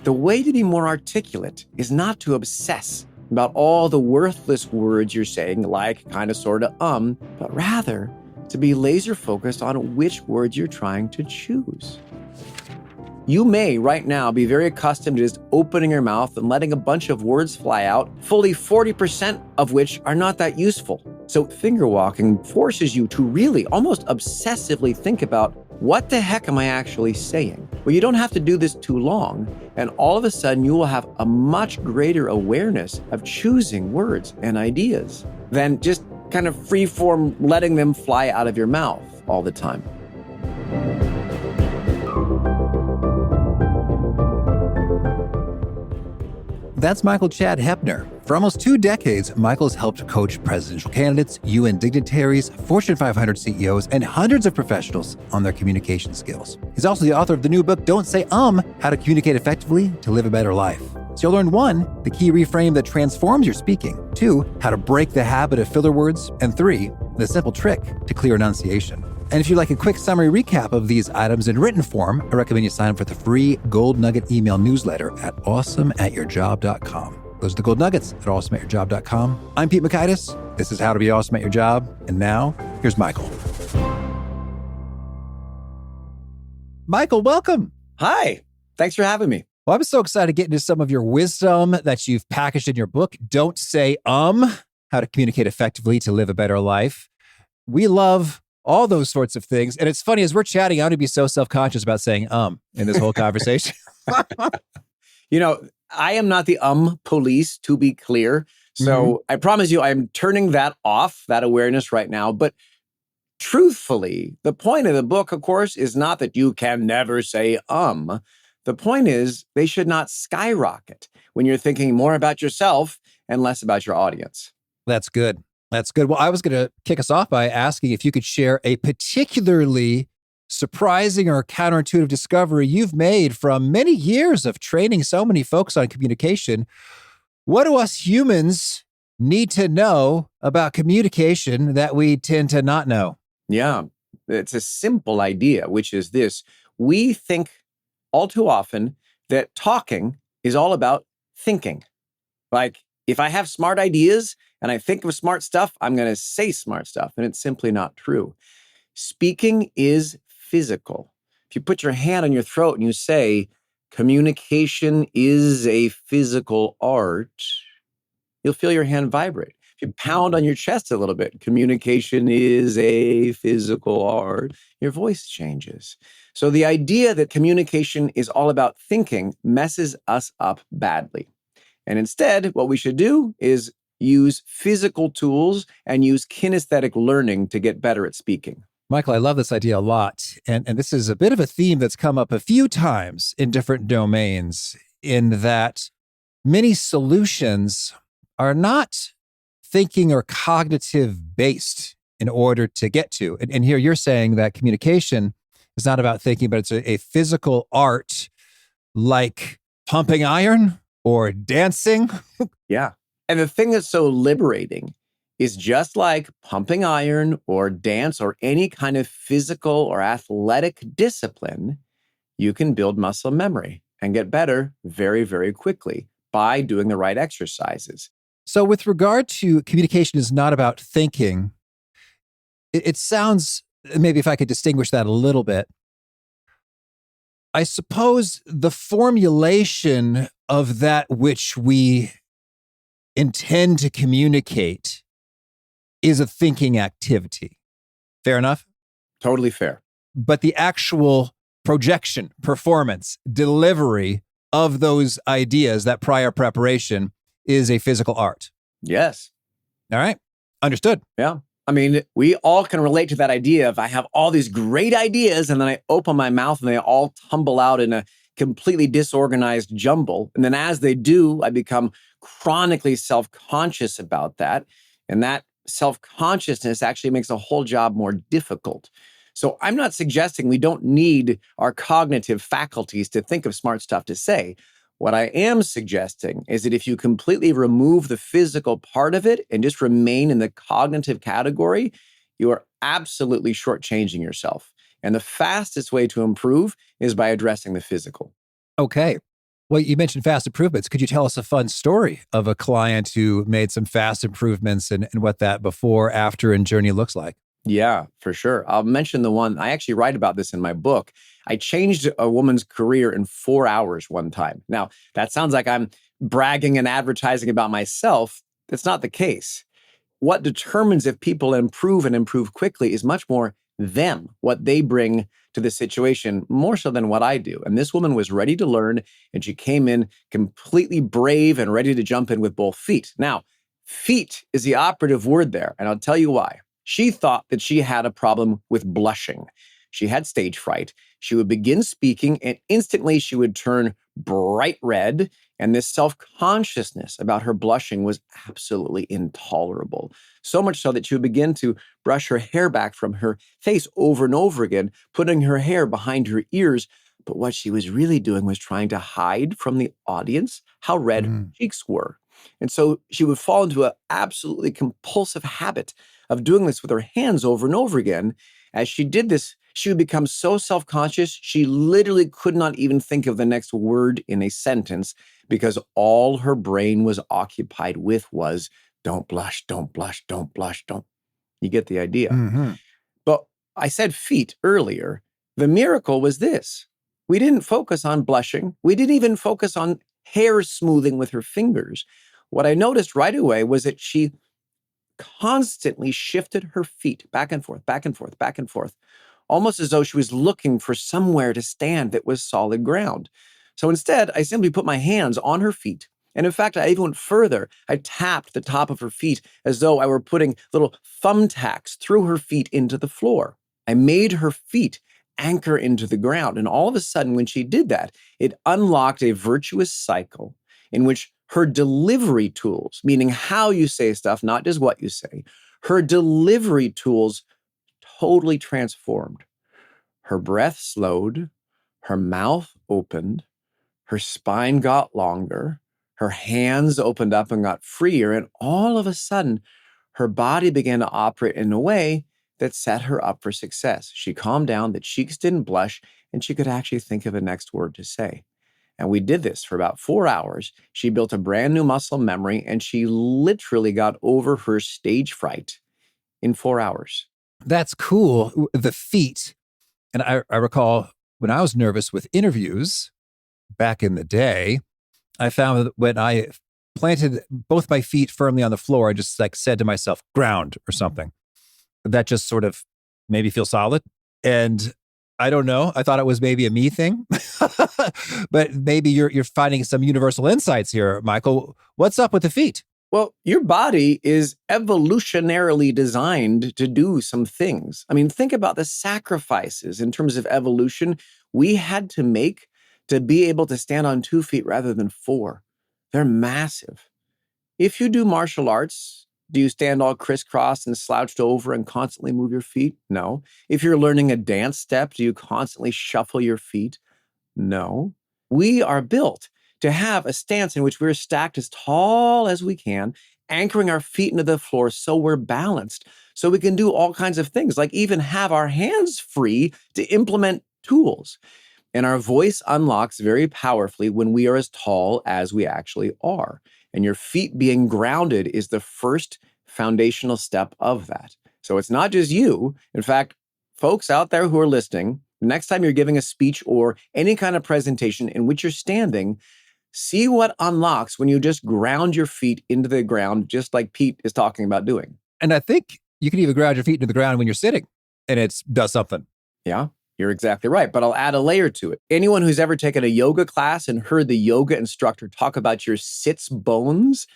The way to be more articulate is not to obsess about all the worthless words you're saying, like, kind of, sort of, but rather to be laser focused on which words you're trying to choose. You may right now be very accustomed to just opening your mouth and letting a bunch of words fly out, fully 40% of which are not that useful. So finger walking forces you to really almost obsessively think about, what the heck am I actually saying? Well, you don't have to do this too long, and all of a sudden you will have a much greater awareness of choosing words and ideas than just kind of free-form letting them fly out of your mouth all the time. That's Michael Chad Hoeppner. For almost 2 decades, Michael's helped coach presidential candidates, UN dignitaries, Fortune 500 CEOs, and hundreds of professionals on their communication skills. He's also the author of the new book, Don't Say How to Communicate Effectively to Live a Better Life. So you'll learn 1, the key reframe that transforms your speaking, 2, how to break the habit of filler words, and 3, the simple trick to clear enunciation. And if you'd like a quick summary recap of these items in written form, I recommend you sign up for the free Gold Nugget email newsletter at awesomeatyourjob.com. Those are the gold nuggets at awesomeatyourjob.com. I'm Pete Mockaitis. This is How to Be Awesome at Your Job. And now, here's Michael. Michael, welcome. Hi. Thanks for having me. Well, I'm so excited to get into some of your wisdom that you've packaged in your book, Don't Say How to Communicate Effectively to Live a Better Life. We love all those sorts of things. And it's funny, as we're chatting, I'm going to be so self-conscious about saying in this whole conversation. You know, I am not the police, to be clear. So I promise you, I'm turning that off, that awareness right now. But truthfully, the point of the book, of course, is not that you can never say The point is, they should not skyrocket when you're thinking more about yourself and less about your audience. That's good. That's good. Well, I was going to kick us off by asking if you could share a particularly surprising or counterintuitive discovery you've made from many years of training so many folks on communication. What do us humans need to know about communication that we tend to not know? Yeah, it's a simple idea, which is this. We think all too often that talking is all about thinking. Like, if I have smart ideas and I think of smart stuff, I'm going to say smart stuff. And it's simply not true. Speaking is physical. If you put your hand on your throat and you say, communication is a physical art, you'll feel your hand vibrate. If you pound on your chest a little bit, communication is a physical art, your voice changes. So the idea that communication is all about thinking messes us up badly. And instead, what we should do is use physical tools and use kinesthetic learning to get better at speaking. Michael, I love this idea a lot. And this is a bit of a theme that's come up a few times in different domains, in that many solutions are not thinking or cognitive based in order to get to. And here you're saying that communication is not about thinking, but it's a physical art, like pumping iron or dancing. Yeah. And the thing that's so liberating is, just like pumping iron or dance or any kind of physical or athletic discipline, you can build muscle memory and get better very, very quickly by doing the right exercises. So with regard to communication is not about thinking, it sounds, maybe if I could distinguish that a little bit, I suppose the formulation of that which we intend to communicate is a thinking activity. Fair enough? Totally fair. But the actual projection, performance, delivery of those ideas, that prior preparation, is a physical art. Yes. All right. Understood. Yeah. I mean, we all can relate to that idea of, I have all these great ideas and then I open my mouth and they all tumble out in a completely disorganized jumble. And then as they do, I become chronically self-conscious about that. And that self-consciousness actually makes the whole job more difficult. So I'm not suggesting we don't need our cognitive faculties to think of smart stuff to say. What I am suggesting is that if you completely remove the physical part of it and just remain in the cognitive category, you are absolutely shortchanging yourself. And the fastest way to improve is by addressing the physical. Okay. Well, you mentioned fast improvements. Could you tell us a fun story of a client who made some fast improvements and what that before, after, and journey looks like? Yeah, for sure. I'll mention the one I actually write about this in my book. I changed a woman's career in 4 hours one time. Now, that sounds like I'm bragging and advertising about myself. That's not the case. What determines if people improve and improve quickly is much more them, what they bring to the situation, more so than what I do. And this woman was ready to learn, and she came in completely brave and ready to jump in with both feet. Now, feet is the operative word there, and I'll tell you why. She thought that she had a problem with blushing. She had stage fright. She would begin speaking, and instantly she would turn bright red. And this self-consciousness about her blushing was absolutely intolerable. So much so that she would begin to brush her hair back from her face over and over again, putting her hair behind her ears. But what she was really doing was trying to hide from the audience how red her cheeks were. And so she would fall into an absolutely compulsive habit of doing this with her hands over and over again. As she did this, she would become so self-conscious, she literally could not even think of the next word in a sentence because all her brain was occupied with was, don't blush, don't blush, don't blush, don't. You get the idea. Mm-hmm. But I said feet earlier. The miracle was this. We didn't focus on blushing. We didn't even focus on hair smoothing with her fingers. What I noticed right away was that she constantly shifted her feet back and forth, back and forth, back and forth, almost as though she was looking for somewhere to stand that was solid ground. So instead, I simply put my hands on her feet. And in fact, I even went further. I tapped the top of her feet as though I were putting little thumbtacks through her feet into the floor. I made her feet anchor into the ground. And all of a sudden, when she did that, it unlocked a virtuous cycle in which her delivery tools, meaning how you say stuff, not just what you say, her delivery tools totally transformed. Her breath slowed, her mouth opened, her spine got longer, her hands opened up and got freer, and all of a sudden, her body began to operate in a way that set her up for success. She calmed down, the cheeks didn't blush, and she could actually think of the next word to say. And we did this for about 4 hours. She built a brand new muscle memory, and she literally got over her stage fright in 4 hours. That's cool. The feet. And I recall when I was nervous with interviews back in the day, I found that when I planted both my feet firmly on the floor, I just like said to myself, ground or something. That just sort of made me feel solid. And I don't know. I thought it was maybe a me thing, but maybe you're finding some universal insights here, Michael. What's up with the feet? Well, your body is evolutionarily designed to do some things. I mean, think about the sacrifices in terms of evolution we had to make to be able to stand on 2 feet rather than 4. They're massive. If you do martial arts, do you stand all crisscrossed and slouched over and constantly move your feet? No. If you're learning a dance step, do you constantly shuffle your feet? No. We are built to have a stance in which we're stacked as tall as we can, anchoring our feet into the floor so we're balanced, so we can do all kinds of things, like even have our hands free to implement tools. And our voice unlocks very powerfully when we are as tall as we actually are. And your feet being grounded is the first foundational step of that. So it's not just you. In fact, folks out there who are listening, next time you're giving a speech or any kind of presentation in which you're standing, see what unlocks when you just ground your feet into the ground, just like Pete is talking about doing. And I think you can even ground your feet into the ground when you're sitting and it does something. Yeah, you're exactly right. But I'll add a layer to it. Anyone who's ever taken a yoga class and heard the yoga instructor talk about your sits bones,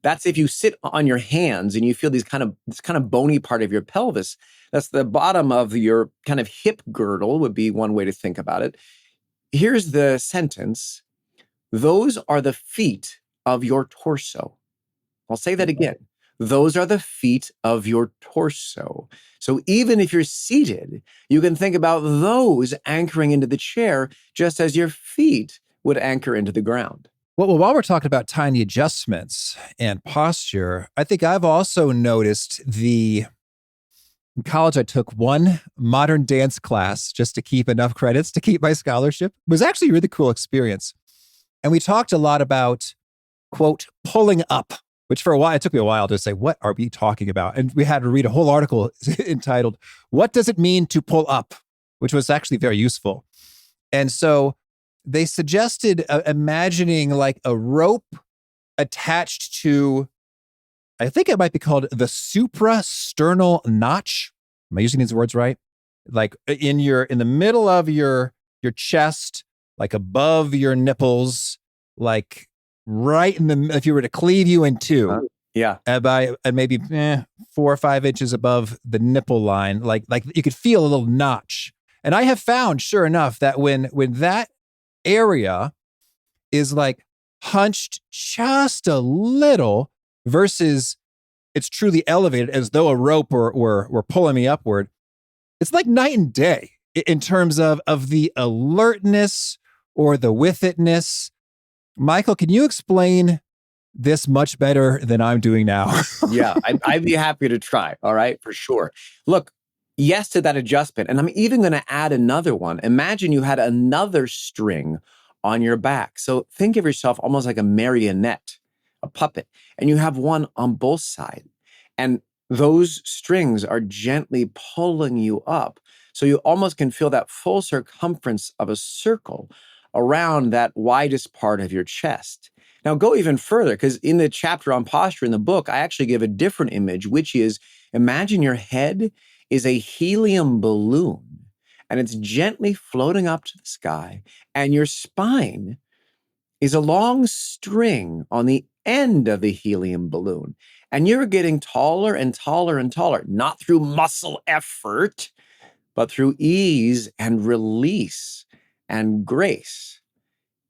that's if you sit on your hands and you feel this kind of bony part of your pelvis. That's the bottom of your kind of hip girdle would be one way to think about it. Here's the sentence. Those are the feet of your torso. I'll say that again. Those are the feet of your torso. So even if you're seated, you can think about those anchoring into the chair just as your feet would anchor into the ground. Well, while we're talking about tiny adjustments and posture, I think I've also noticed in college, I took one modern dance class just to keep enough credits to keep my scholarship. It was actually a really cool experience. And we talked a lot about, quote, pulling up, which for a while, it took me a while to say, what are we talking about? And we had to read a whole article entitled, What Does It Mean to Pull Up? Which was actually very useful. And so they suggested imagining like a rope attached to, I think it might be called the suprasternal notch. Am I using these words right? Like in the middle of your chest, like above your nipples, like right in the, if you were to cleave you in two, yeah, by maybe 4 or 5 inches above the nipple line, like you could feel a little notch. And I have found, sure enough, that when that area is like hunched just a little versus it's truly elevated as though a rope were pulling me upward, it's like night and day in terms of the alertness or the with itness. Michael, can you explain this much better than I'm doing now? Yeah, I'd be happy to try. All right, for sure. Look, yes to that adjustment. And I'm even going to add another one. Imagine you had another string on your back. So think of yourself almost like a marionette, a puppet, and you have one on both sides. And those strings are gently pulling you up. So you almost can feel that full circumference of a circle around that widest part of your chest. Now, go even further, because in the chapter on posture in the book, I actually give a different image, which is imagine your head is a helium balloon and it's gently floating up to the sky, and your spine is a long string on the end of the helium balloon. And you're getting taller and taller and taller, not through muscle effort, but through ease and release and grace.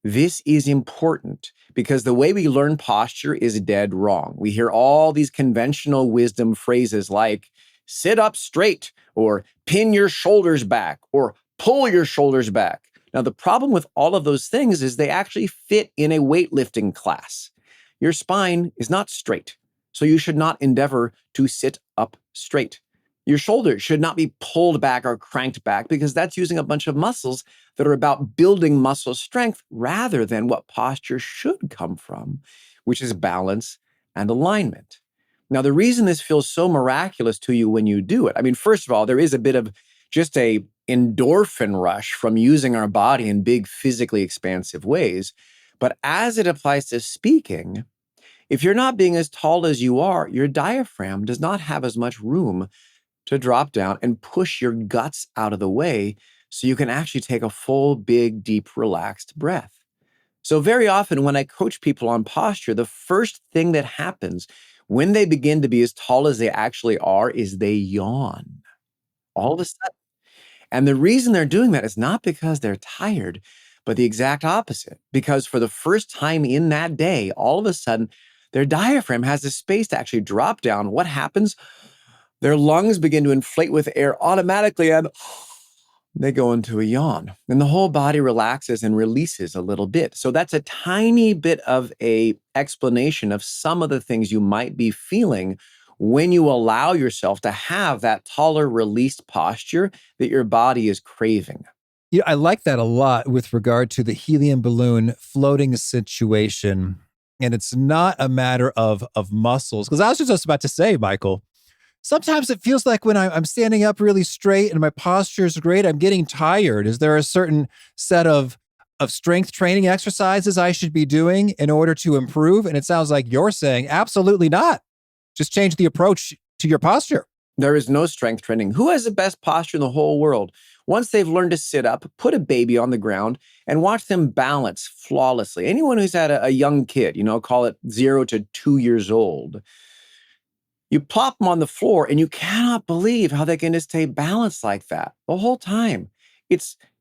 This is important because the way we learn posture is dead wrong. We hear all these conventional wisdom phrases like sit up straight or pin your shoulders back or pull your shoulders back. Now, the problem with all of those things is they actually fit in a weightlifting class. Your spine is not straight, so you should not endeavor to sit up straight. Your shoulders should not be pulled back or cranked back because that's using a bunch of muscles that are about building muscle strength rather than what posture should come from, which is balance and alignment. Now, the reason this feels so miraculous to you when you do it, I mean, first of all, there is a bit of just a endorphin rush from using our body in big, physically expansive ways. But as it applies to speaking, if you're not being as tall as you are, your diaphragm does not have as much room to drop down and push your guts out of the way so you can actually take a full, big, deep, relaxed breath. So very often when I coach people on posture, the first thing that happens when they begin to be as tall as they actually are is they yawn. All of a sudden. And the reason they're doing that is not because they're tired, but the exact opposite. Because for the first time in that day, all of a sudden, their diaphragm has the space to actually drop down. What happens? Their lungs begin to inflate with air automatically and they go into a yawn. And the whole body relaxes and releases a little bit. So that's a tiny bit of a explanation of some of the things you might be feeling when you allow yourself to have that taller, released posture that your body is craving. Yeah, I like that a lot with regard to the helium balloon floating situation. And it's not a matter of muscles. Because I was just about to say, Michael, sometimes it feels like when I'm standing up really straight and my posture is great, I'm getting tired. Is there a certain set of strength training exercises I should be doing in order to improve? And it sounds like you're saying absolutely not. Just change the approach to your posture. There is no strength training. Who has the best posture in the whole world? Once they've learned to sit up, put a baby on the ground and watch them balance flawlessly. Anyone who's had a young kid, call it 0 to 2 years old, you plop them on the floor and you cannot believe how they can just stay balanced like that the whole time.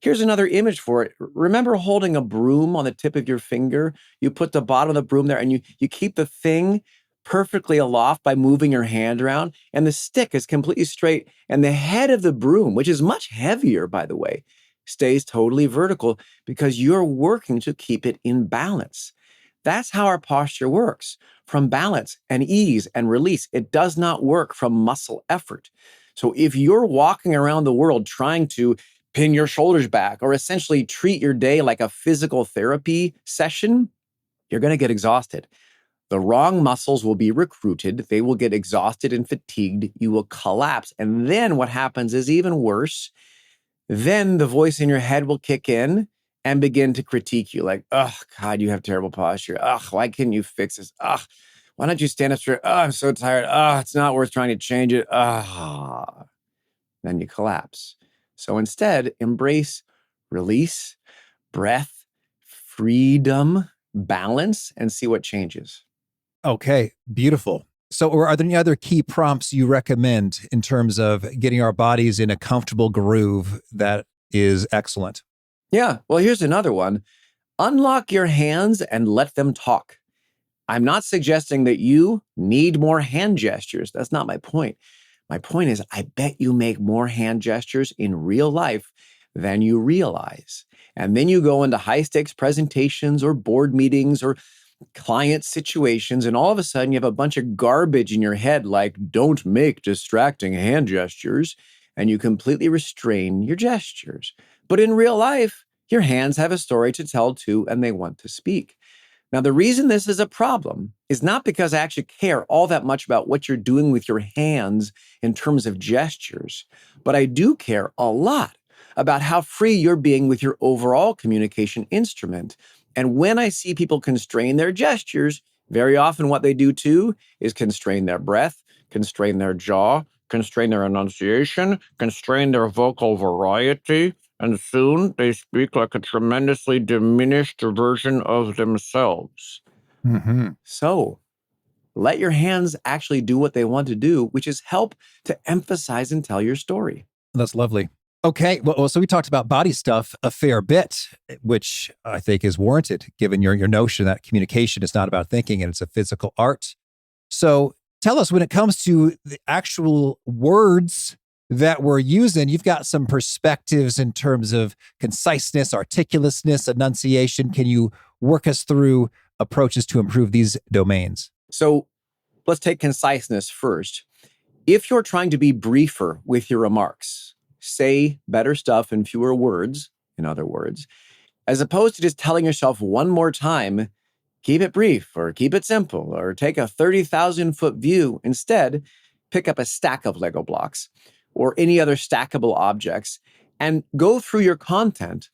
Here's another image for it. Remember holding a broom on the tip of your finger? You put the bottom of the broom there and you keep the thing perfectly aloft by moving your hand around, and the stick is completely straight, and the head of the broom, which is much heavier, by the way, stays totally vertical because you're working to keep it in balance. That's how our posture works, from balance and ease and release. It does not work from muscle effort. So if you're walking around the world trying to pin your shoulders back, or essentially treat your day like a physical therapy session, you're going to get exhausted. The wrong muscles will be recruited. They will get exhausted and fatigued. You will collapse. And then what happens is even worse. Then the voice in your head will kick in and begin to critique you like, oh, God, you have terrible posture. Oh, why can't you fix this? Oh, why don't you stand up straight? Oh, I'm so tired. Oh, it's not worth trying to change it. Ah, then you collapse. So instead, embrace release, breath, freedom, balance, and see what changes. Okay, beautiful. So, are there any other key prompts you recommend in terms of getting our bodies in a comfortable groove that is excellent? Yeah, well, here's another one. Unlock your hands and let them talk. I'm not suggesting that you need more hand gestures. That's not my point. My point is, I bet you make more hand gestures in real life than you realize. And then you go into high stakes presentations or board meetings or client situations, and all of a sudden you have a bunch of garbage in your head like, don't make distracting hand gestures, and you completely restrain your gestures. But in real life, your hands have a story to tell too, and they want to speak. Now, the reason this is a problem is not because I actually care all that much about what you're doing with your hands in terms of gestures, but I do care a lot about how free you're being with your overall communication instrument. And when I see people constrain their gestures, very often what they do too is constrain their breath, constrain their jaw, constrain their enunciation, constrain their vocal variety, and soon they speak like a tremendously diminished version of themselves. Mm-hmm. So let your hands actually do what they want to do, which is help to emphasize and tell your story. That's lovely. Okay, well, so we talked about body stuff a fair bit, which I think is warranted given your notion that communication is not about thinking and it's a physical art. So tell us, when it comes to the actual words that we're using, you've got some perspectives in terms of conciseness, articulateness, enunciation. Can you work us through approaches to improve these domains? So let's take conciseness first. If you're trying to be briefer with your remarks, say better stuff in fewer words, in other words, as opposed to just telling yourself one more time, keep it brief or keep it simple or take a 30,000-foot view. Instead, pick up a stack of Lego blocks or any other stackable objects and go through your content,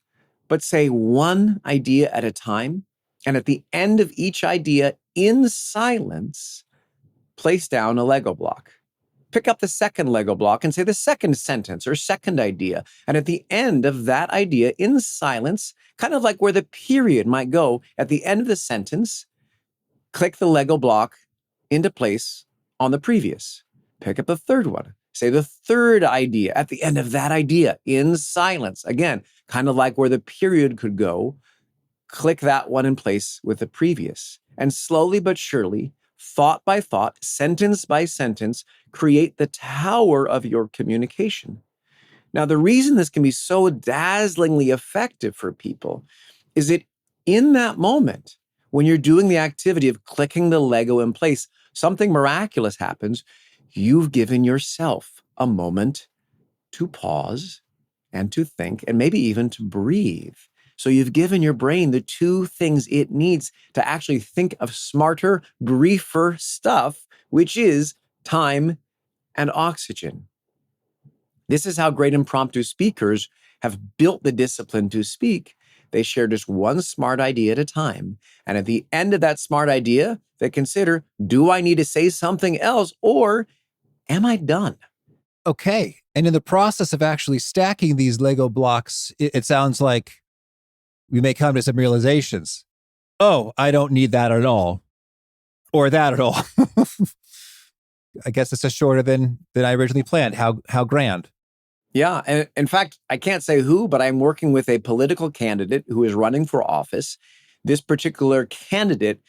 but say one idea at a time. And at the end of each idea, in silence, place down a Lego block. Pick up the second Lego block and say the second sentence or second idea. And at the end of that idea, in silence, kind of like where the period might go at the end of the sentence, click the Lego block into place on the previous. Pick up the third one. Say the third idea at the end of that idea in silence. Again, kind of like where the period could go, click that one in place with the previous. And slowly but surely, thought by thought, sentence by sentence, create the tower of your communication. Now, the reason this can be so dazzlingly effective for people is that in that moment, when you're doing the activity of clicking the Lego in place, something miraculous happens. You've given yourself a moment to pause and to think and maybe even to breathe. So you've given your brain the two things it needs to actually think of smarter, briefer stuff, which is time and oxygen. This is how great impromptu speakers have built the discipline to speak. They share just one smart idea at a time. And at the end of that smart idea, they consider, do I need to say something else or am I done? Okay. And in the process of actually stacking these Lego blocks, it sounds like we may come to some realizations. Oh, I don't need that at all. Or that at all. I guess it's just shorter than I originally planned. How grand. Yeah. And in fact, I can't say who, but I'm working with a political candidate who is running for office. This particular candidate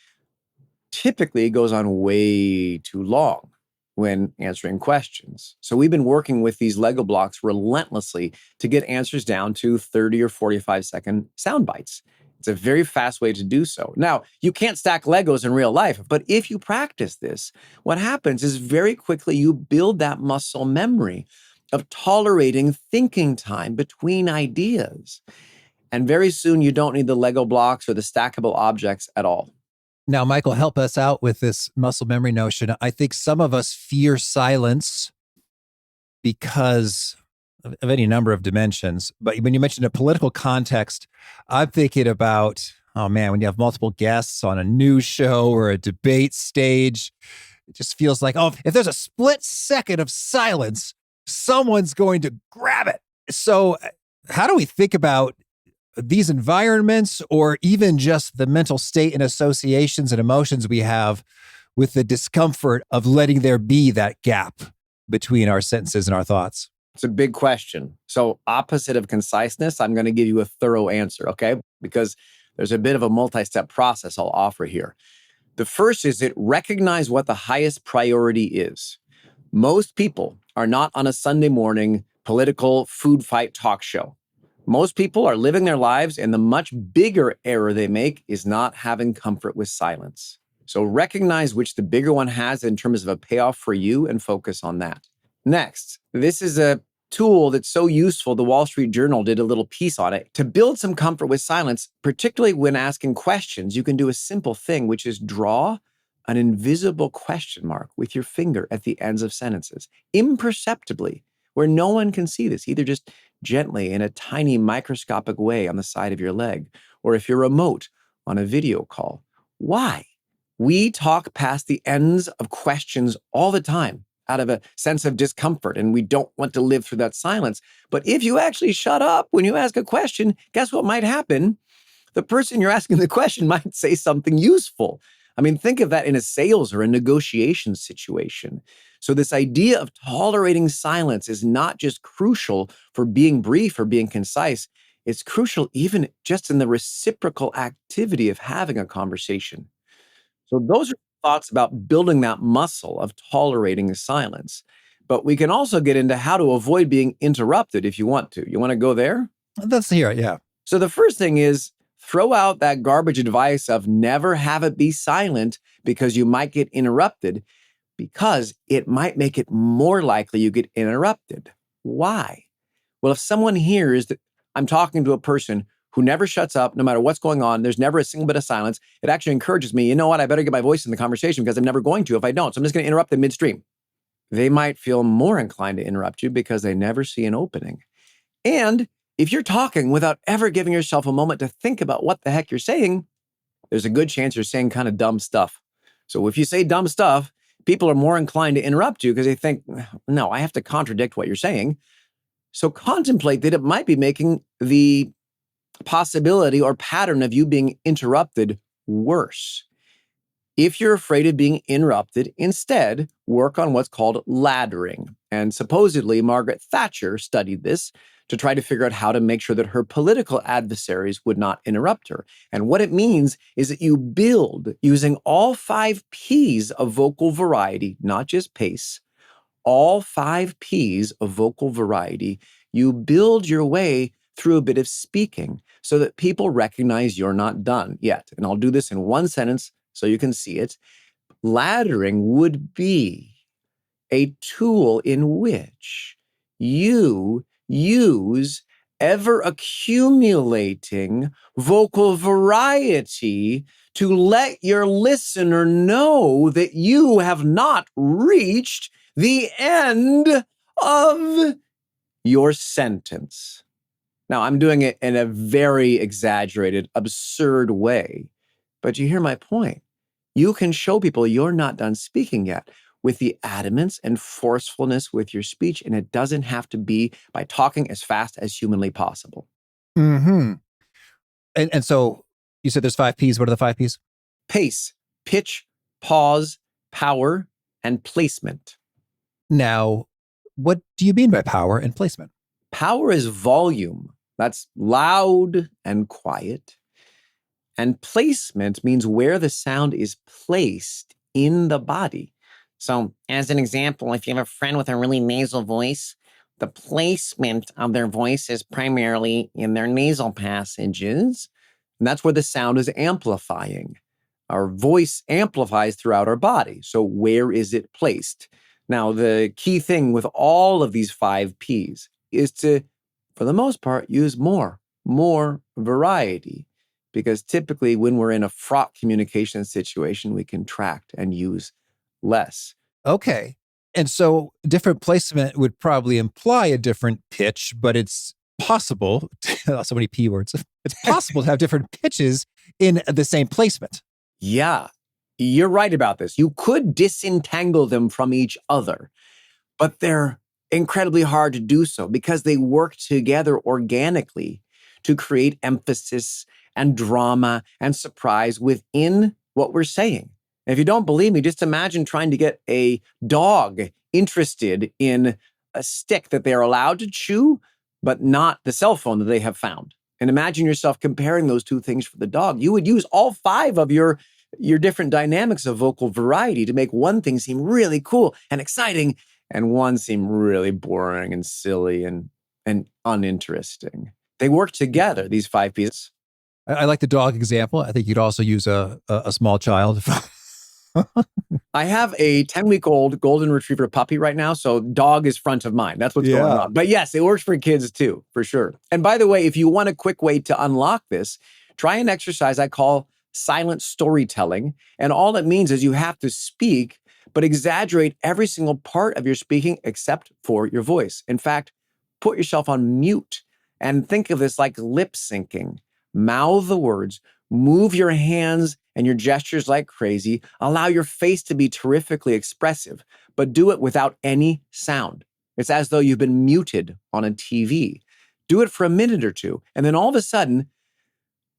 typically goes on way too long when answering questions. So we've been working with these Lego blocks relentlessly to get answers down to 30 or 45-second sound bites. It's a very fast way to do so. Now, you can't stack Legos in real life, but if you practice this, what happens is very quickly you build that muscle memory of tolerating thinking time between ideas. And very soon, you don't need the Lego blocks or the stackable objects at all. Now, Michael, help us out with this muscle memory notion. I think some of us fear silence because of any number of dimensions. But when you mentioned a political context, I'm thinking about, oh man, when you have multiple guests on a news show or a debate stage, it just feels like, oh, if there's a split second of silence, someone's going to grab it. So, how do we think about these environments, or even just the mental state and associations and emotions we have with the discomfort of letting there be that gap between our sentences and our thoughts? It's a big question. So, opposite of conciseness, I'm going to give you a thorough answer, okay? Because there's a bit of a multi-step process I'll offer here. The first is that recognize what the highest priority is. Most people are not on a Sunday morning political food fight talk show. Most people are living their lives, and the much bigger error they make is not having comfort with silence. So recognize which the bigger one has in terms of a payoff for you and focus on that. Next, this is a tool that's so useful. The Wall Street Journal did a little piece on it. To build some comfort with silence, particularly when asking questions, you can do a simple thing, which is draw an invisible question mark with your finger at the ends of sentences, imperceptibly, where no one can see this, either just gently in a tiny microscopic way on the side of your leg, or if you're remote on a video call. Why? We talk past the ends of questions all the time out of a sense of discomfort, and we don't want to live through that silence. But if you actually shut up when you ask a question, guess what might happen? The person you're asking the question might say something useful. I mean, think of that in a sales or a negotiation situation. So this idea of tolerating silence is not just crucial for being brief or being concise. It's crucial even just in the reciprocal activity of having a conversation. So those are thoughts about building that muscle of tolerating silence. But we can also get into how to avoid being interrupted if you want to. You want to go there? Let's hear it. Yeah. So the first thing is throw out that garbage advice of never have it be silent because you might get interrupted, because it might make it more likely you get interrupted. Why? Well, if someone hears that I'm talking to a person who never shuts up, no matter what's going on, there's never a single bit of silence, it actually encourages me, you know what, I better get my voice in the conversation because I'm never going to if I don't. So I'm just going to interrupt them midstream. They might feel more inclined to interrupt you because they never see an opening. And if you're talking without ever giving yourself a moment to think about what the heck you're saying, there's a good chance you're saying kind of dumb stuff. So if you say dumb stuff, people are more inclined to interrupt you because they think, no, I have to contradict what you're saying. So contemplate that it might be making the possibility or pattern of you being interrupted worse. If you're afraid of being interrupted, instead, work on what's called laddering. And supposedly, Margaret Thatcher studied this to try to figure out how to make sure that her political adversaries would not interrupt her. And what it means is that you build using all 5 P's of vocal variety, not just pace, all 5 P's of vocal variety. You build your way through a bit of speaking so that people recognize you're not done yet. And I'll do this in one sentence so you can see it. Laddering would be a tool in which you use ever accumulating vocal variety to let your listener know that you have not reached the end of your sentence. Now, I'm doing it in a very exaggerated, absurd way, but you hear my point. You can show people you're not done speaking yet with the adamance and forcefulness with your speech, and it doesn't have to be by talking as fast as humanly possible. Mm-hmm. And so you said there's 5 P's. What are the 5 P's? Pace, pitch, pause, power, and placement. Now, what do you mean by power and placement? Power is volume. That's loud and quiet. And placement means where the sound is placed in the body. So, as an example, if you have a friend with a really nasal voice, the placement of their voice is primarily in their nasal passages. And that's where the sound is amplifying. Our voice amplifies throughout our body. So, where is it placed? Now, the key thing with all of these 5 Ps is to, for the most part, use more variety. Because typically when we're in a fraught communication situation, we contract and use less. Okay. And so different placement would probably imply a different pitch, but it's possible, so many P words, it's possible to have different pitches in the same placement. Yeah, you're right about this. You could disentangle them from each other, but they're incredibly hard to do so because they work together organically to create emphasis and drama and surprise within what we're saying. And if you don't believe me, just imagine trying to get a dog interested in a stick that they're allowed to chew, but not the cell phone that they have found. And imagine yourself comparing those two things for the dog. You would use all 5 of your different dynamics of vocal variety to make one thing seem really cool and exciting and one seem really boring and silly and uninteresting. They work together, these 5 Ps. I like the dog example. I think you'd also use a small child. I have a 10-week-old golden retriever puppy right now, so dog is front of mind. That's what's going on. But yes, it works for kids too, for sure. And by the way, if you want a quick way to unlock this, try an exercise I call silent storytelling. And all it means is you have to speak, but exaggerate every single part of your speaking except for your voice. In fact, put yourself on mute and think of this like lip syncing. Mouth the words, move your hands and your gestures like crazy. Allow your face to be terrifically expressive, but do it without any sound. It's as though you've been muted on a TV. Do it for a minute or two, and then all of a sudden,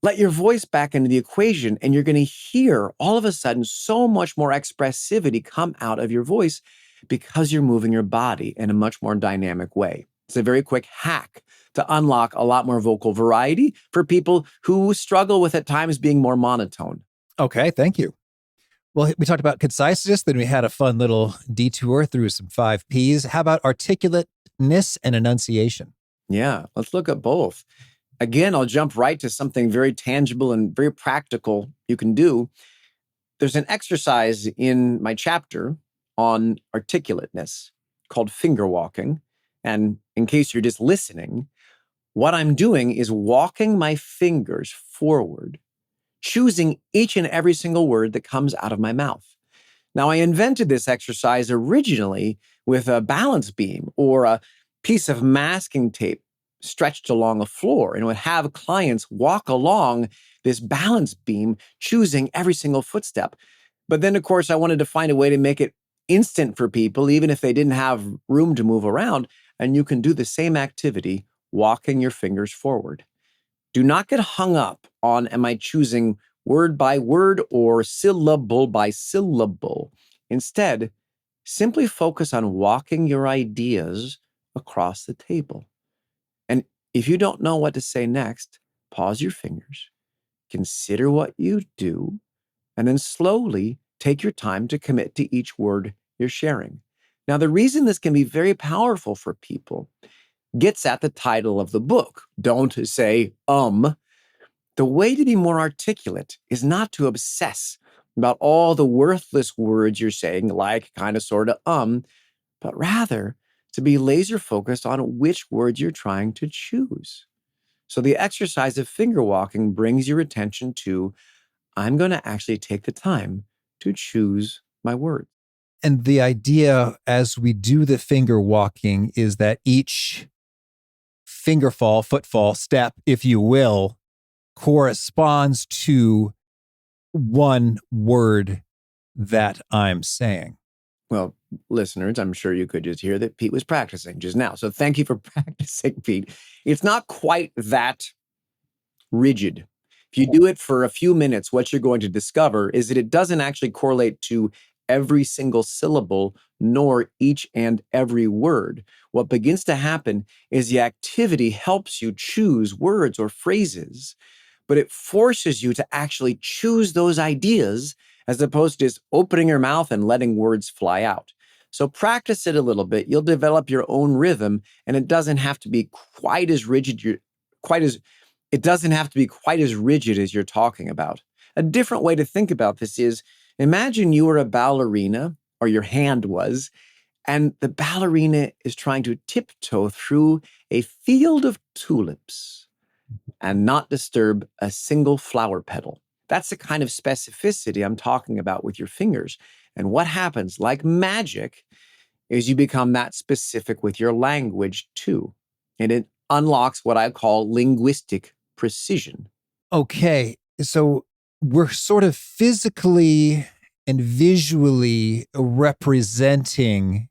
let your voice back into the equation, and you're going to hear all of a sudden so much more expressivity come out of your voice because you're moving your body in a much more dynamic way. It's a very quick hack to unlock a lot more vocal variety for people who struggle with at times being more monotone. Okay, thank you. Well, we talked about conciseness, then we had a fun little detour through some 5 Ps. How about articulateness and enunciation? Yeah, let's look at both. Again, I'll jump right to something very tangible and very practical you can do. There's an exercise in my chapter on articulateness called finger walking. And in case you're just listening, what I'm doing is walking my fingers forward, choosing each and every single word that comes out of my mouth. Now, I invented this exercise originally with a balance beam or a piece of masking tape stretched along a floor, and would have clients walk along this balance beam, choosing every single footstep. But then, of course, I wanted to find a way to make it instant for people, even if they didn't have room to move around. And you can do the same activity walking your fingers forward. Do not get hung up on, am I choosing word by word or syllable by syllable? Instead, simply focus on walking your ideas across the table. And if you don't know what to say next, pause your fingers, consider what you do, and then slowly take your time to commit to each word you're sharing. Now, the reason this can be very powerful for people gets at the title of the book. Don't say, The way to be more articulate is not to obsess about all the worthless words you're saying, like, kind of, sort of, but rather to be laser focused on which words you're trying to choose. So the exercise of finger walking brings your attention to, I'm going to actually take the time to choose my words. And the idea as we do the finger walking is that each fingerfall, footfall, step, if you will, corresponds to one word that I'm saying. Well, listeners, I'm sure you could just hear that Pete was practicing just now. So thank you for practicing, Pete. It's not quite that rigid. If you do it for a few minutes, what you're going to discover is that it doesn't actually correlate to every single syllable, nor each and every word. What begins to happen is the activity helps you choose words or phrases, but it forces you to actually choose those ideas as opposed to just opening your mouth and letting words fly out. So practice it a little bit. You'll develop your own rhythm, and it doesn't have to be quite as rigid. It doesn't have to be quite as rigid as you're talking about. A different way to think about this is, imagine you were a ballerina, or your hand was, And the ballerina is trying to tiptoe through a field of tulips and not disturb a single flower petal. That's the kind of specificity I'm talking about with your fingers. And what happens, like magic, is you become that specific with your language too. And it unlocks what I call linguistic precision. Okay, so we're sort of physically and visually representing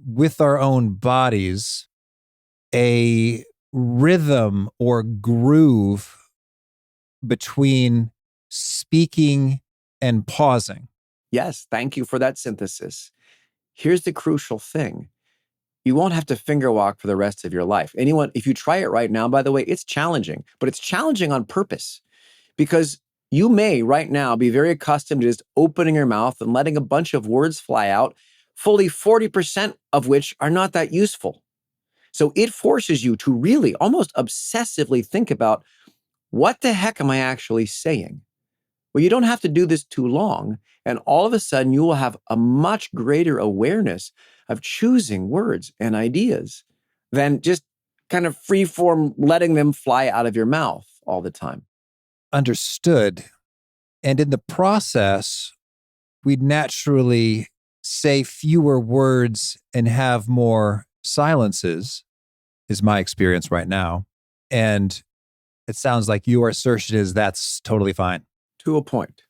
with our own bodies a rhythm or groove between speaking and pausing. Yes, thank you for that synthesis. Here's the crucial thing. You won't have to finger walk for the rest of your life. If you try it right now, by the way, it's challenging, but it's challenging on purpose because you may right now be very accustomed to just opening your mouth and letting a bunch of words fly out, fully 40% of which are not that useful. So it forces you to really almost obsessively think about, what the heck am I actually saying? Well, you don't have to do this too long. And all of a sudden, you will have a much greater awareness of choosing words and ideas than just kind of free form letting them fly out of your mouth all the time. Understood. And in the process, we'd naturally say fewer words and have more silences, is my experience right now. And it sounds like your assertion is that's totally fine. To a point.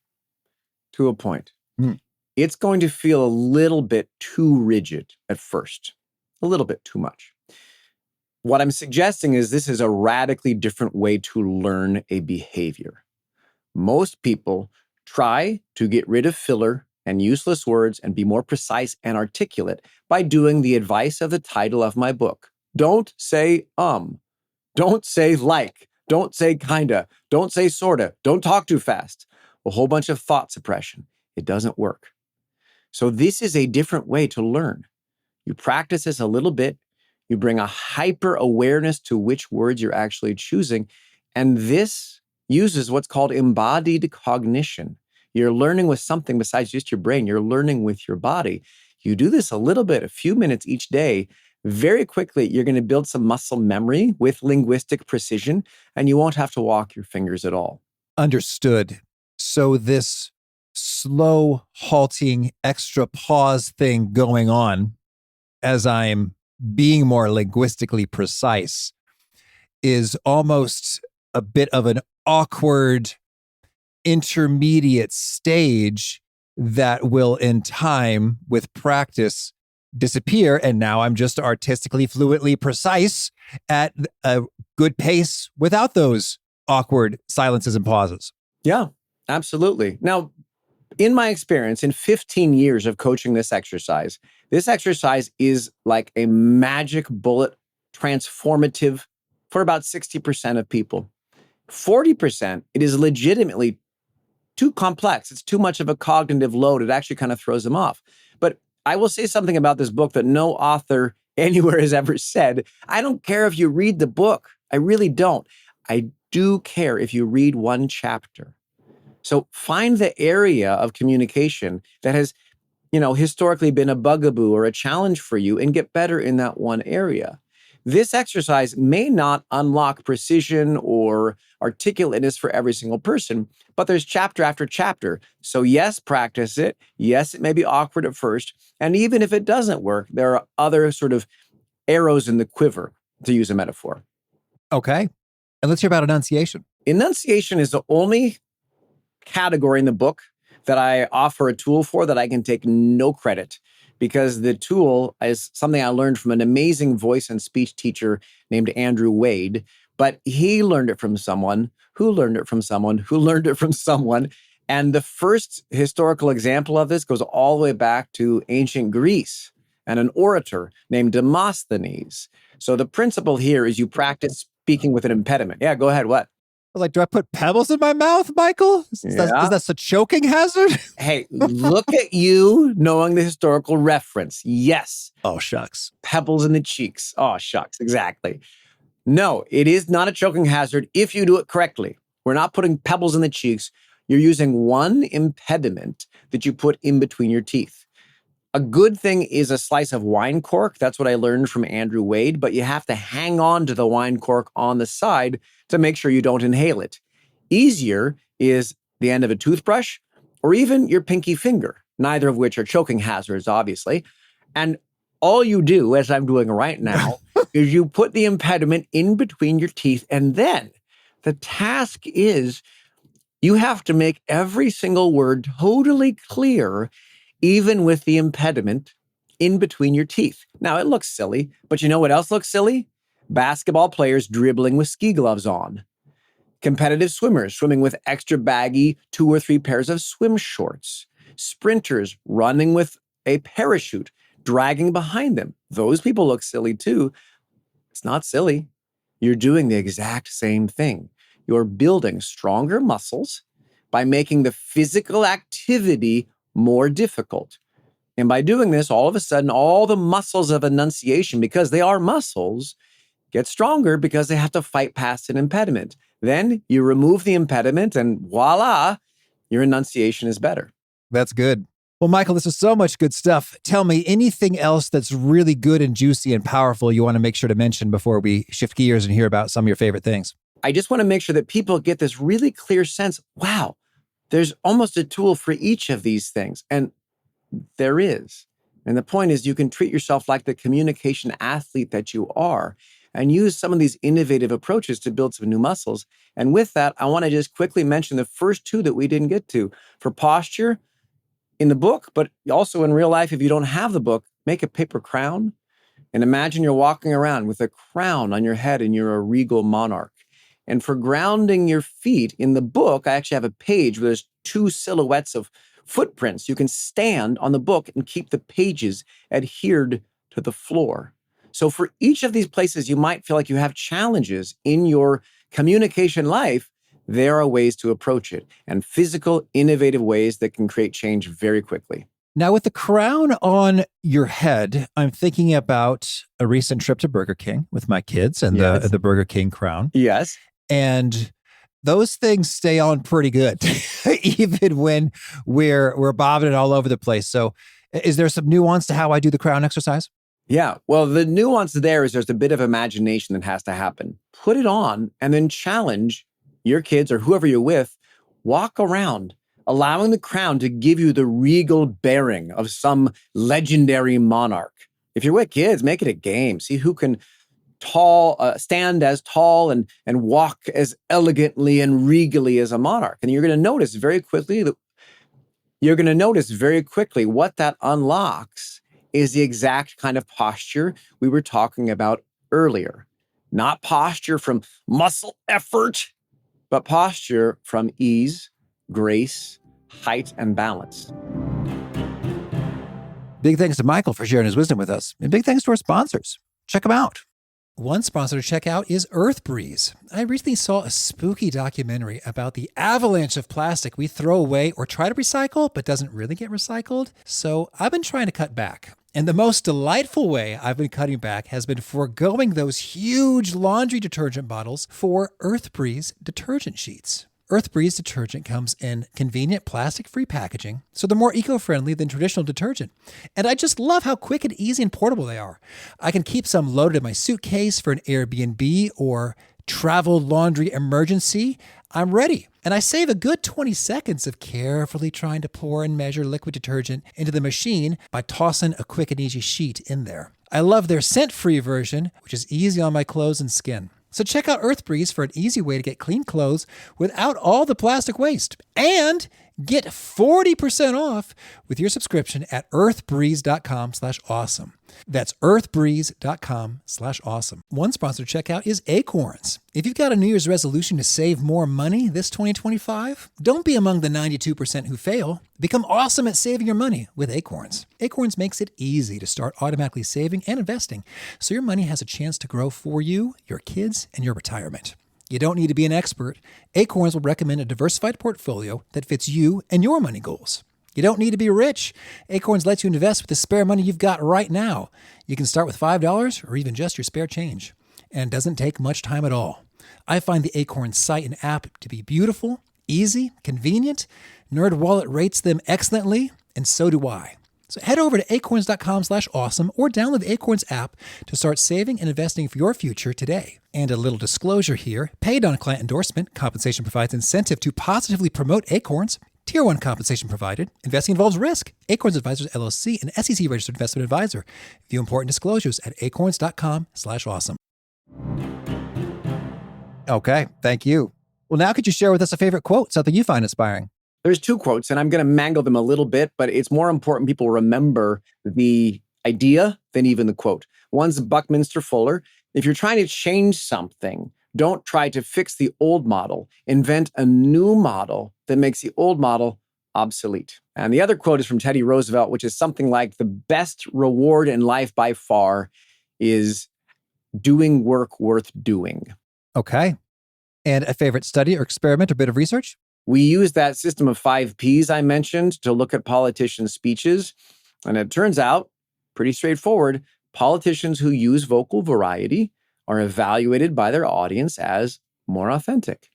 To a point. Mm. It's going to feel a little bit too rigid at first, a little bit too much. What I'm suggesting is this is a radically different way to learn a behavior. Most people try to get rid of filler and useless words and be more precise and articulate by doing the advice of the title of my book. Don't say don't say like, don't say kinda, don't say sorta, don't talk too fast. A whole bunch of thought suppression. It doesn't work. So this is a different way to learn. You practice this a little bit. You bring a hyper awareness to which words you're actually choosing. And this uses what's called embodied cognition. You're learning with something besides just your brain. You're learning with your body. You do this a little bit, a few minutes each day. Very quickly, you're going to build some muscle memory with linguistic precision, and you won't have to walk your fingers at all. Understood. So this slow, halting, extra pause thing going on as I'm being more linguistically precise is almost a bit of an awkward intermediate stage that will in time with practice disappear. And now I'm just artistically, fluently precise at a good pace without those awkward silences and pauses. Yeah, absolutely. Now, in my experience, in 15 years of coaching this exercise is like a magic bullet, transformative for about 60% of people. 40%, it is legitimately too complex. It's too much of a cognitive load. It actually kind of throws them off. But I will say something about this book that no author anywhere has ever said. I don't care if you read the book. I really don't. I do care if you read one chapter. So find the area of communication that has, historically been a bugaboo or a challenge for you and get better in that one area. This exercise may not unlock precision or articulateness for every single person, but there's chapter after chapter. So yes, practice it. Yes, it may be awkward at first. And even if it doesn't work, there are other sort of arrows in the quiver, to use a metaphor. Okay. And let's hear about enunciation. Enunciation is the only category in the book that I offer a tool for that I can take no credit, because the tool is something I learned from an amazing voice and speech teacher named Andrew Wade. But he learned it from someone who learned it from someone who learned it from someone. And the first historical example of this goes all the way back to ancient Greece and an orator named Demosthenes. So the principle here is you practice speaking with an impediment. Yeah, go ahead. What? Like, do I put pebbles in my mouth, Michael? Is that a choking hazard? Hey, look at you knowing the historical reference. Yes. Oh, shucks. Pebbles in the cheeks. Oh, shucks. Exactly. No, it is not a choking hazard if you do it correctly. We're not putting pebbles in the cheeks. You're using one impediment that you put in between your teeth. A good thing is a slice of wine cork. That's what I learned from Andrew Wade, but you have to hang on to the wine cork on the side to make sure you don't inhale it. Easier is the end of a toothbrush or even your pinky finger, neither of which are choking hazards, obviously. And all you do, as I'm doing right now, is you put the impediment in between your teeth, and then the task is you have to make every single word totally clear, even with the impediment in between your teeth. Now, it looks silly, but you know what else looks silly? Basketball players dribbling with ski gloves on. Competitive swimmers swimming with extra baggy 2 or 3 pairs of swim shorts. Sprinters running with a parachute dragging behind them. Those people look silly too. It's not silly. You're doing the exact same thing. You're building stronger muscles by making the physical activity more difficult. And by doing this, all of a sudden, all the muscles of enunciation, because they are muscles, get stronger because they have to fight past an impediment. Then you remove the impediment and voila, your enunciation is better. That's good. Well, Michael, this is so much good stuff. Tell me anything else that's really good and juicy and powerful you want to make sure to mention before we shift gears and hear about some of your favorite things. I just want to make sure that people get this really clear sense. Wow, there's almost a tool for each of these things. And there is. And the point is you can treat yourself like the communication athlete that you are and use some of these innovative approaches to build some new muscles. And with that, I want to just quickly mention the first 2 that we didn't get to. For posture, in the book, but also in real life, if you don't have the book, make a paper crown and imagine you're walking around with a crown on your head and you're a regal monarch. And for grounding your feet, in the book, I actually have a page where there's 2 silhouettes of footprints. You can stand on the book and keep the pages adhered to the floor. So for each of these places, you might feel like you have challenges in your communication life. There are ways to approach it, and physical, innovative ways that can create change very quickly. Now, with the crown on your head, I'm thinking about a recent trip to Burger King with my kids and Yes. the Burger King crown. Yes. And those things stay on pretty good, even when we're bobbing it all over the place. So is there some nuance to how I do the crown exercise? Yeah. Well, the nuance there is there's a bit of imagination that has to happen. Put it on and then challenge your kids or whoever you're with. Walk around, allowing the crown to give you the regal bearing of some legendary monarch. If you're with kids, make it a game. See who can stand as tall and walk as elegantly and regally as a monarch. And you're going to notice very quickly what that unlocks is the exact kind of posture we were talking about earlier. Not posture from muscle effort, but posture from ease, grace, height, and balance. Big thanks to Michael for sharing his wisdom with us. And big thanks to our sponsors. Check them out. One sponsor to check out is Earth Breeze. I recently saw a spooky documentary about the avalanche of plastic we throw away or try to recycle, but doesn't really get recycled. So I've been trying to cut back. And the most delightful way I've been cutting back has been foregoing those huge laundry detergent bottles for Earth Breeze detergent sheets. Earth Breeze detergent comes in convenient plastic-free packaging, so they're more eco-friendly than traditional detergent. And I just love how quick and easy and portable they are. I can keep some loaded in my suitcase for an Airbnb or travel laundry emergency. I'm ready. And I save a good 20 seconds of carefully trying to pour and measure liquid detergent into the machine by tossing a quick and easy sheet in there. I love their scent-free version, which is easy on my clothes and skin. So check out Earth Breeze for an easy way to get clean clothes without all the plastic waste. And get 40% off with your subscription at earthbreeze.com/awesome. That's earthbreeze.com/awesome. One sponsor checkout is Acorns. If you've got a New Year's resolution to save more money this 2025, don't be among the 92% who fail. Become awesome at saving your money with Acorns. Acorns makes it easy to start automatically saving and investing, so your money has a chance to grow for you, your kids, and your retirement. You don't need to be an expert. Acorns will recommend a diversified portfolio that fits you and your money goals. You don't need to be rich. Acorns lets you invest with the spare money you've got right now. You can start with $5 or even just your spare change. And it doesn't take much time at all. I find the Acorns site and app to be beautiful, easy, convenient. NerdWallet rates them excellently, and so do I. So head over to acorns.com/awesome or download the Acorns app to start saving and investing for your future today. And a little disclosure here, paid on client endorsement, compensation provides incentive to positively promote Acorns. Tier 1 compensation provided. Investing involves risk. Acorns Advisors LLC, an SEC registered investment advisor. View important disclosures at acorns.com/awesome. Okay, thank you. Well, now could you share with us a favorite quote, something you find inspiring? There's two quotes, and I'm going to mangle them a little bit, but it's more important people remember the idea than even the quote. One's Buckminster Fuller. If you're trying to change something, don't try to fix the old model. Invent a new model that makes the old model obsolete. And the other quote is from Teddy Roosevelt, which is something like the best reward in life by far is doing work worth doing. Okay. And a favorite study or experiment or bit of research? We use that system of 5 Ps I mentioned to look at politicians' speeches. And it turns out, pretty straightforward, politicians who use vocal variety are evaluated by their audience as more authentic.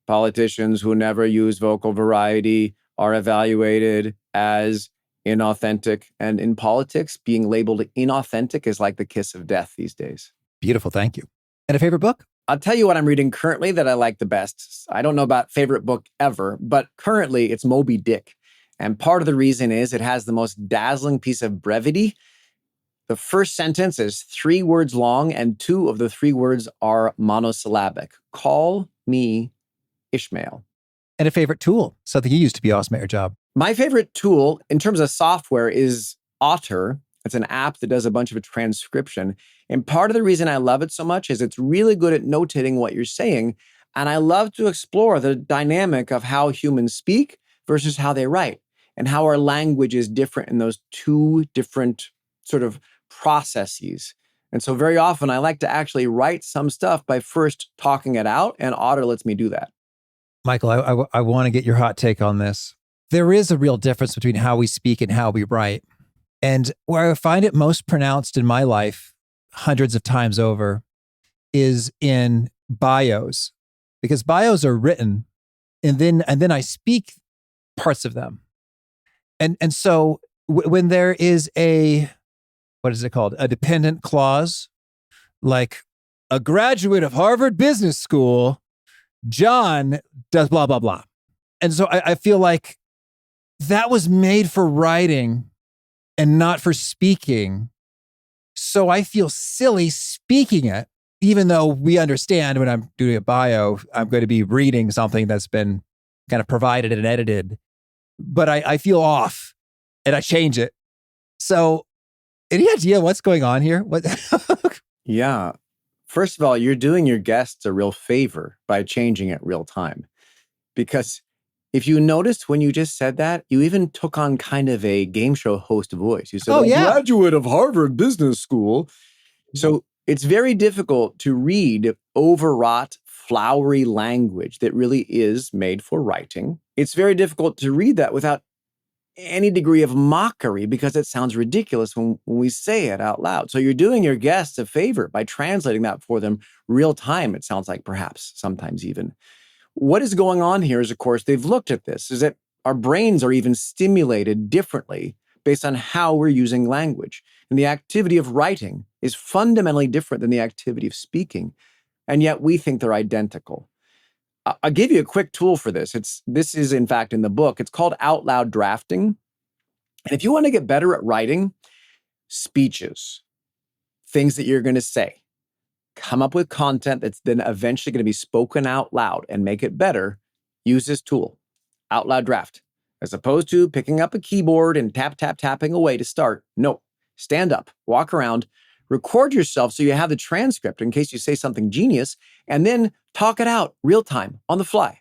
Politicians who never use vocal variety are evaluated as inauthentic. And in politics, being labeled inauthentic is like the kiss of death these days. Beautiful, thank you. And a favorite book? I'll tell you what I'm reading currently that I like the best. I don't know about favorite book ever, but currently it's Moby Dick. And part of the reason is it has the most dazzling piece of brevity. The first sentence is 3 words long, and 2 of the 3 words are monosyllabic. Call me Ishmael. And a favorite tool, something you use to be awesome at your job? My favorite tool in terms of software is Otter. It's an app that does a bunch of transcription. And part of the reason I love it so much is it's really good at notating what you're saying. And I love to explore the dynamic of how humans speak versus how they write and how our language is different in those 2 different sort of processes. And so very often I like to actually write some stuff by first talking it out, and Otter lets me do that. Michael, I want to get your hot take on this. There is a real difference between how we speak and how we write. And where I find it most pronounced in my life, hundreds of times over, is in bios, because bios are written, and then I speak parts of them. And so when there is what is it called? A dependent clause, like a graduate of Harvard Business School, John does blah, blah, blah. And so I feel like that was made for writing and not for speaking. So I feel silly speaking it, even though we understand when I'm doing a bio, I'm going to be reading something that's been kind of provided and edited, but I feel off and I change it. So any idea what's going on here? What? Yeah. First of all, you're doing your guests a real favor by changing it real time. Because if you noticed when you just said that, you even took on kind of a game show host voice. You said, graduate of Harvard Business School. So it's very difficult to read overwrought, flowery language that really is made for writing. It's very difficult to read that without any degree of mockery because it sounds ridiculous when we say it out loud. So you're doing your guests a favor by translating that for them real time, it sounds like, perhaps, sometimes even. What is going on here is, of course, they've looked at this, is that our brains are even stimulated differently based on how we're using language. And the activity of writing is fundamentally different than the activity of speaking. And yet we think they're identical. I'll give you a quick tool for this. This is, in fact, in the book. It's called out loud drafting. And if you want to get better at writing speeches, things that you're going to say, come up with content that's then eventually going to be spoken out loud and make it better, use this tool, out loud draft. As opposed to picking up a keyboard and tapping away to start. No, stand up, walk around, record yourself so you have the transcript in case you say something genius, and then talk it out real time on the fly.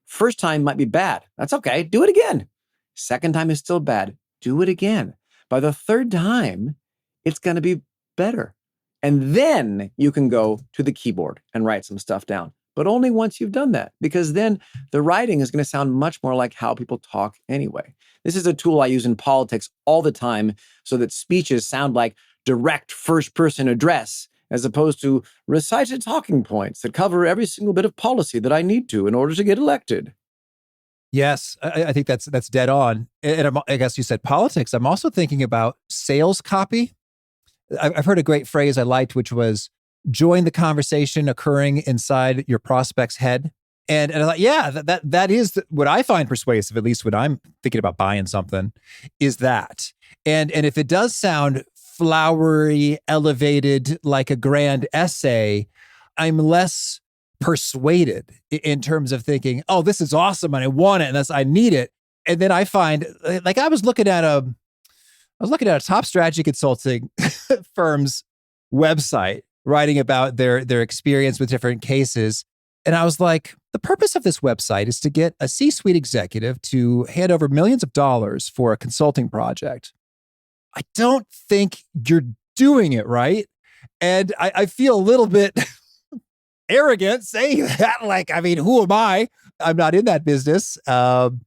First time might be bad. That's okay. Do it again. Second time is still bad. Do it again. By the third time, it's going to be better. And then you can go to the keyboard and write some stuff down. But only once you've done that, because then the writing is going to sound much more like how people talk anyway. This is a tool I use in politics all the time so that speeches sound like direct first-person address as opposed to recited talking points that cover every single bit of policy that I need to in order to get elected. Yes, I think that's dead on. And I guess you said politics. I'm also thinking about sales copy. I've heard a great phrase I liked, which was join the conversation occurring inside your prospect's head. And I thought, yeah, that is what I find persuasive, at least when I'm thinking about buying something, is that. And if it does sound flowery, elevated, like a grand essay, I'm less persuaded in terms of thinking, oh, this is awesome and I want it and I need it. And then I find, like, I was looking at a top strategy consulting firm's website, writing about their experience with different cases. And I was like, the purpose of this website is to get a C-suite executive to hand over millions of dollars for a consulting project. I don't think you're doing it right. And I feel a little bit arrogant saying that. Like, I mean, who am I? I'm not in that business of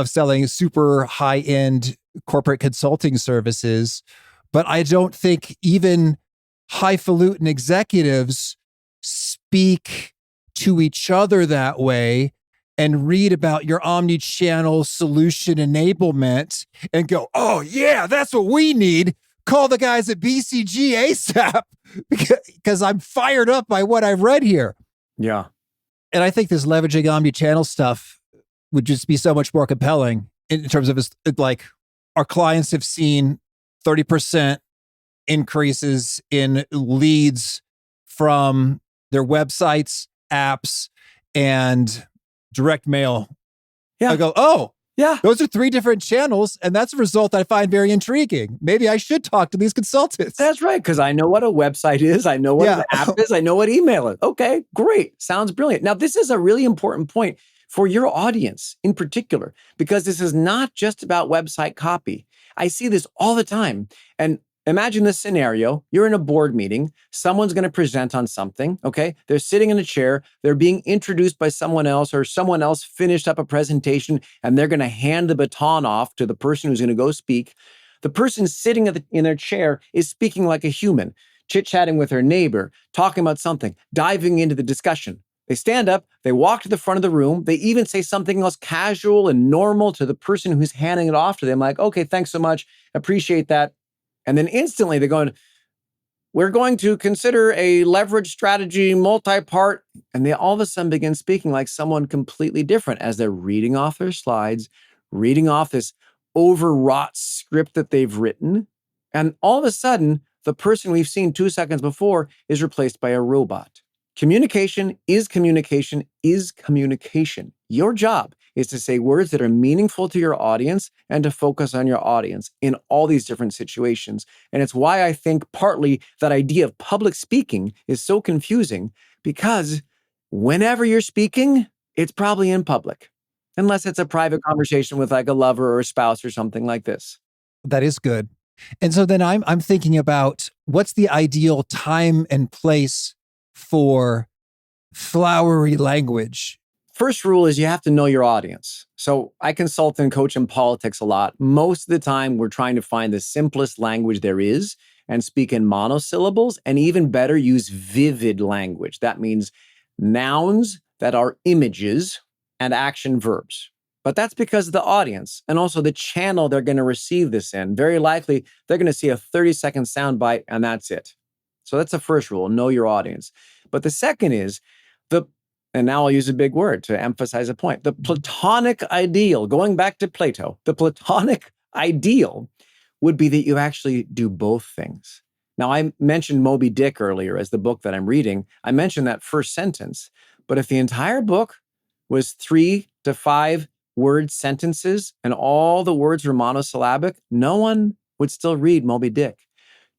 selling super high-end corporate consulting services. But I don't think even highfalutin executives speak to each other that way and read about your omni-channel solution enablement and go, oh yeah, that's what we need. Call the guys at BCG ASAP because I'm fired up by what I've read here. Yeah. And I think this leveraging omni-channel stuff would just be so much more compelling in terms of like our clients have seen 30% increases in leads from their websites, apps, and direct mail. Yeah. I go, oh, yeah, those are 3 different channels. And that's a result I find very intriguing. Maybe I should talk to these consultants. That's right. Because I know what a website is. I know what an app is. I know what email is. Okay, great. Sounds brilliant. Now, this is a really important point for your audience in particular, because this is not just about website copy. I see this all the time. And imagine this scenario. You're in a board meeting. Someone's going to present on something, okay? They're sitting in a chair. They're being introduced by someone else, or someone else finished up a presentation, and they're going to hand the baton off to the person who's going to go speak. The person sitting in their chair is speaking like a human, chit-chatting with their neighbor, talking about something, diving into the discussion. They stand up, they walk to the front of the room, they even say something else casual and normal to the person who's handing it off to them, like, okay, thanks so much, appreciate that. And then instantly they're going, we're going to consider a leverage strategy, multi-part. And they all of a sudden begin speaking like someone completely different as they're reading off their slides, reading off this overwrought script that they've written. And all of a sudden, the person we've seen 2 seconds before is replaced by a robot. Communication is communication is communication. Your job is to say words that are meaningful to your audience and to focus on your audience in all these different situations. And it's why I think partly that idea of public speaking is so confusing, because whenever you're speaking, it's probably in public, unless it's a private conversation with like a lover or a spouse or something like this. That is good. And so then I'm thinking about what's the ideal time and place for flowery language. First rule is you have to know your audience. So I consult and coach in politics a lot. Most of the time, we're trying to find the simplest language there is and speak in monosyllables, and even better, use vivid language. That means nouns that are images and action verbs. But that's because of the audience and also the channel they're going to receive this in. Very likely, they're going to see a 30-second soundbite and that's it. So that's the first rule, know your audience. But the second is and now I'll use a big word to emphasize a point, the Platonic ideal, going back to Plato, the Platonic ideal would be that you actually do both things. Now, I mentioned Moby Dick earlier as the book that I'm reading. I mentioned that first sentence, but if the entire book was 3 to 5 word sentences and all the words were monosyllabic, no one would still read Moby Dick.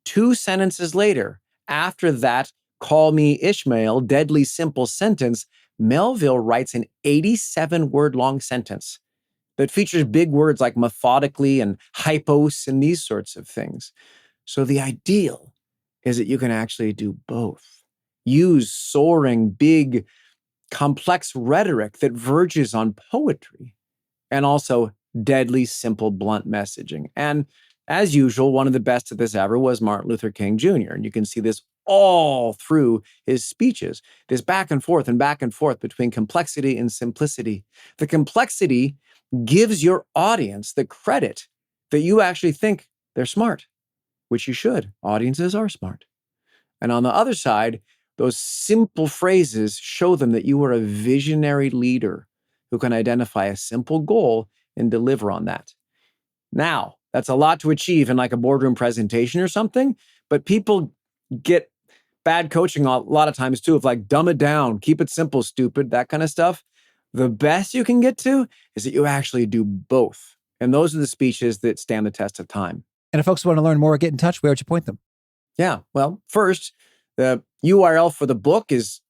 2 sentences later, after that, call me Ishmael, deadly simple sentence, Melville writes an 87-word-long sentence that features big words like methodically and hypos and these sorts of things. So the ideal is that you can actually do both. Use soaring, big, complex rhetoric that verges on poetry, and also deadly simple, blunt messaging. And as usual, one of the best at this ever was Martin Luther King Jr. And you can see this all through his speeches, this back and forth between complexity and simplicity. The complexity gives your audience the credit that you actually think they're smart, which you should. Audiences are smart. And on the other side, those simple phrases show them that you are a visionary leader who can identify a simple goal and deliver on that. Now, that's a lot to achieve in like a boardroom presentation or something, but people get bad coaching a lot of times too, of like, dumb it down, keep it simple, stupid, that kind of stuff. The best you can get to is that you actually do both. And those are the speeches that stand the test of time. And if folks want to learn more or get in touch, where would you point them? Yeah, well, first, the URL for the book is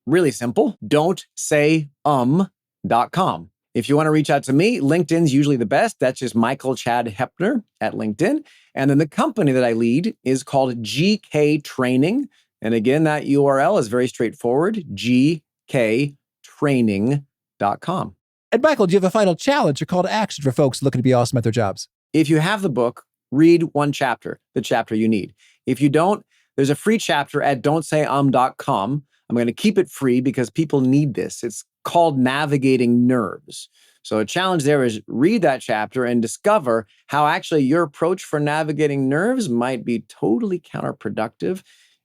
really simple. don'tsayum.com. If you want to reach out to me, LinkedIn's usually the best. That's just Michael Chad Hoeppner at LinkedIn. And then the company that I lead is called GK Training. And again, that URL is very straightforward, gktraining.com. And Michael, do you have a final challenge or call to action for folks looking to be awesome at their jobs? If you have the book, read one chapter, the chapter you need. If you don't, there's a free chapter at don'tsayum.com. I'm going to keep it free because people need this. It's called Navigating Nerves. So a challenge there is read that chapter and discover how actually your approach for navigating nerves might be totally counterproductive,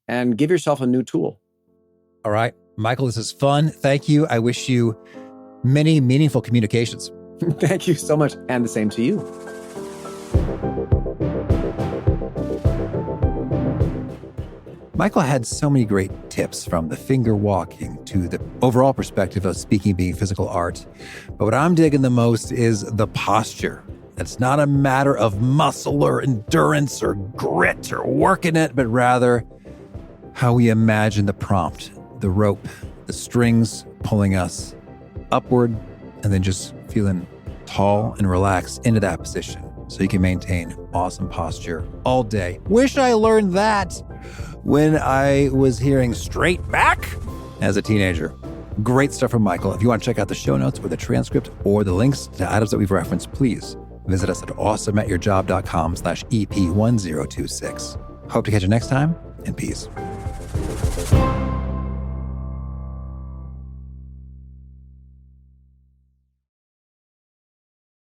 and give yourself a new tool. All right, Michael, this is fun. Thank you. I wish you many meaningful communications. Thank you so much. And the same to you. Michael had so many great tips, from the finger walking to the overall perspective of speaking being physical art. But what I'm digging the most is the posture. It's not a matter of muscle or endurance or grit or working it, but rather how we imagine the prompt, the rope, the strings pulling us upward, and then just feeling tall and relaxed into that position so you can maintain awesome posture all day. Wish I learned that when I was hearing straight back as a teenager. Great stuff from Michael. If you want to check out the show notes or the transcript or the links to items that we've referenced, please visit us at awesomeatyourjob.com/EP1026. Hope to catch you next time, and peace.